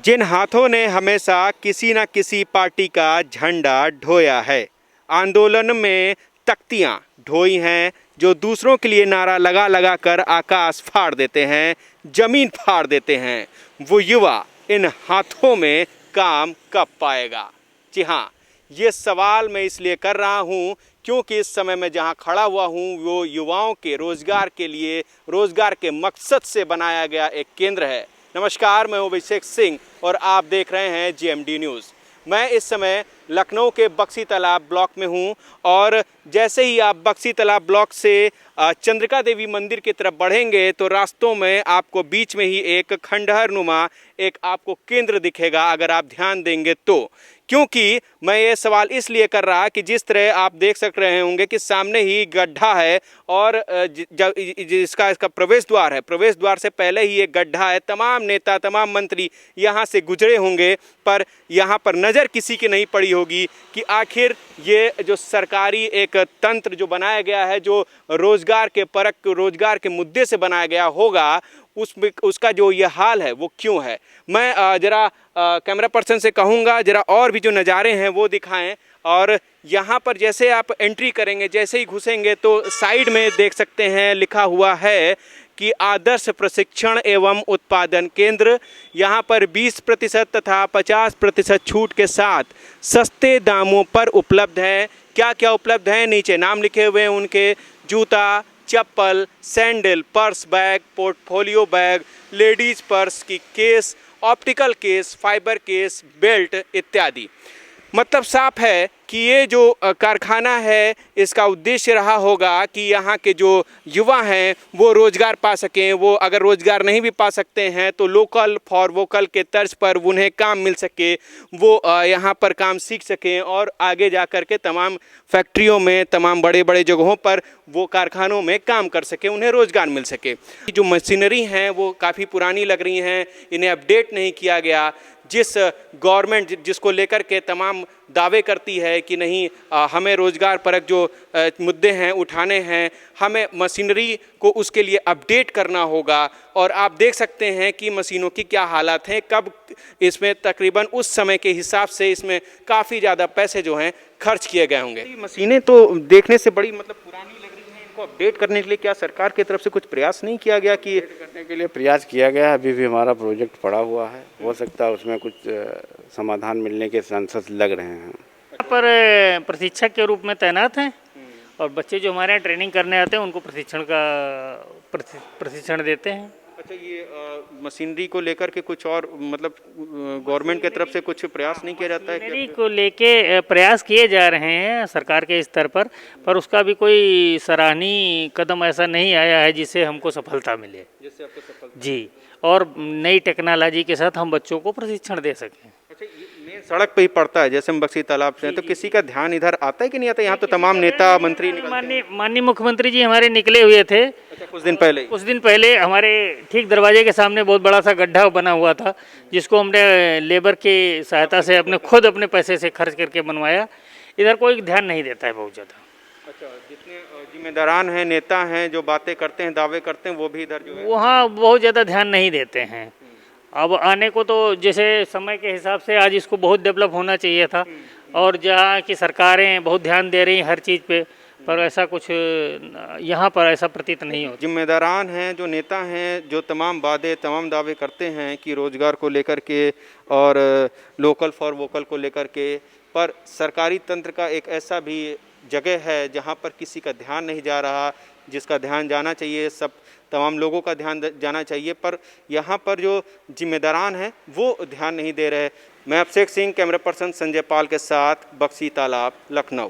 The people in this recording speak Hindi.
जिन हाथों ने हमेशा किसी न किसी पार्टी का झंडा ढोया है, आंदोलन में तख्तियां ढोई हैं, जो दूसरों के लिए नारा लगा लगा कर आकाश फाड़ देते हैं, जमीन फाड़ देते हैं, वो युवा इन हाथों में काम कब पाएगा। जी हाँ, ये सवाल मैं इसलिए कर रहा हूँ क्योंकि इस समय मैं जहाँ खड़ा हुआ हूँ वो युवाओं के रोज़गार के लिए, रोज़गार के मकसद से बनाया गया एक केंद्र है। नमस्कार, मैं अभिषेक सिंह और आप देख रहे हैं GMD न्यूज़। मैं इस समय लखनऊ के बक्सी तालाब ब्लॉक में हूं और जैसे ही आप बक्सी तालाब ब्लॉक से चंद्रिका देवी मंदिर की तरफ बढ़ेंगे तो रास्तों में आपको बीच में ही एक खंडहर नुमा एक आपको केंद्र दिखेगा, अगर आप ध्यान देंगे तो। क्योंकि मैं ये सवाल इसलिए कर रहा कि जिस तरह आप देख सक रहे होंगे कि सामने ही गड्ढा है और इसका प्रवेश द्वार है, प्रवेश द्वार से पहले ही एक गड्ढा है। तमाम नेता, तमाम मंत्री यहाँ से गुजरे होंगे, पर यहाँ पर नज़र किसी की नहीं पड़ी होगी कि आखिर ये जो सरकारी एक तंत्र जो बनाया गया है, जो रोज़गार के परक, रोज़गार के मुद्दे से बनाया गया होगा, उसका जो ये हाल है वो क्यों है। मैं ज़रा कैमरा पर्सन से कहूँगा ज़रा और भी जो नज़ारे हैं वो दिखाएं। और यहाँ पर जैसे आप एंट्री करेंगे, जैसे ही घुसेंगे तो साइड में देख सकते हैं लिखा हुआ है कि आदर्श प्रशिक्षण एवं उत्पादन केंद्र। यहाँ पर 20% तथा 50% छूट के साथ सस्ते दामों पर उपलब्ध है। क्या क्या उपलब्ध है, नीचे नाम लिखे हुए हैं उनके। जूता, चप्पल, sandal, purse bag, portfolio bag, ladies purse की case, optical case, fibre case, belt इत्यादि। मतलब साफ है कि ये जो कारखाना है इसका उद्देश्य रहा होगा कि यहाँ के जो युवा हैं वो रोज़गार पा सकें। वो अगर रोज़गार नहीं भी पा सकते हैं तो लोकल फॉर वोकल के तर्ज पर उन्हें काम मिल सके, वो यहाँ पर काम सीख सकें और आगे जा कर के तमाम फैक्ट्रियों में, तमाम बड़े बड़े जगहों पर वो कारखानों में काम कर सके, उन्हें रोज़गार मिल सके। जो मशीनरी हैं वो काफ़ी पुरानी लग रही हैं, इन्हें अपडेट नहीं किया गया। जिस गवर्नमेंट जिसको लेकर के तमाम दावे करती है कि नहीं हमें रोज़गार परक जो मुद्दे हैं उठाने हैं, हमें मशीनरी को उसके लिए अपडेट करना होगा। और आप देख सकते हैं कि मशीनों की क्या हालत है, कब इसमें तकरीबन उस समय के हिसाब से इसमें काफ़ी ज़्यादा पैसे जो हैं खर्च किए गए होंगे। मशीनें तो देखने से बड़ी मतलब पुरानी लग रही हैं, इनको अपडेट करने के लिए क्या सरकार की तरफ से कुछ प्रयास नहीं किया गया? कि करने के लिए प्रयास किया गया है, अभी भी हमारा प्रोजेक्ट पड़ा हुआ है, हो सकता है उसमें कुछ समाधान मिलने के चांसेस लग रहे हैं। यहाँ पर प्रशिक्षक के रूप में तैनात हैं और बच्चे जो हमारे यहाँ ट्रेनिंग करने आते हैं उनको प्रशिक्षण देते हैं। अच्छा, ये मशीनरी को लेकर के कुछ और मतलब गवर्नमेंट की तरफ से कुछ प्रयास नहीं किया जाता है? मशीनरी को लेके प्रयास किए जा रहे हैं सरकार के स्तर पर उसका भी कोई सराहनीय कदम ऐसा नहीं आया है जिससे हमको सफलता मिले। जिससे आपको सफलता जी, और नई टेक्नोलॉजी के साथ हम बच्चों को प्रशिक्षण दे सकें। अच्छा, ये सड़क पे ही पड़ता है, जैसे हम बक्सी तालाब से हैं, तो किसी का ध्यान इधर आता है कि नहीं आता? यहाँ तो तमाम नेता मंत्री माननीय मुख्यमंत्री जी हमारे निकले हुए थे। अच्छा, कुछ दिन पहले हमारे ठीक दरवाजे के सामने बहुत बड़ा सा गड्ढा बना हुआ था, जिसको हमने लेबर की सहायता से अपने पैसे से खर्च करके बनवाया। इधर कोई ध्यान नहीं देता है बहुत ज़्यादा। अच्छा, जितने जिम्मेदारान हैं, नेता हैं, जो बातें करते हैं, दावे करते हैं, वो भी इधर जो है वहाँ बहुत ज़्यादा ध्यान नहीं देते हैं। अब आने को तो जैसे समय के हिसाब से आज इसको बहुत डेवलप होना चाहिए था और जहाँ की सरकारें बहुत ध्यान दे रही हैं हर चीज़ पे, पर ऐसा कुछ यहाँ पर ऐसा प्रतीत नहीं होता। जिम्मेदारान हैं, जो नेता हैं, जो तमाम दावे करते हैं कि रोज़गार को लेकर के और लोकल फॉर वोकल को लेकर के, पर सरकारी तंत्र का एक ऐसा भी जगह है जहाँ पर किसी का ध्यान नहीं जा रहा, जिसका ध्यान जाना चाहिए। सब तमाम लोगों का ध्यान जाना चाहिए, पर यहाँ पर जो जिम्मेदारान हैं वो ध्यान नहीं दे रहे। मैं अभिषेक सिंह, कैमरा पर्सन संजय पाल के साथ, बक्सी तालाब, लखनऊ।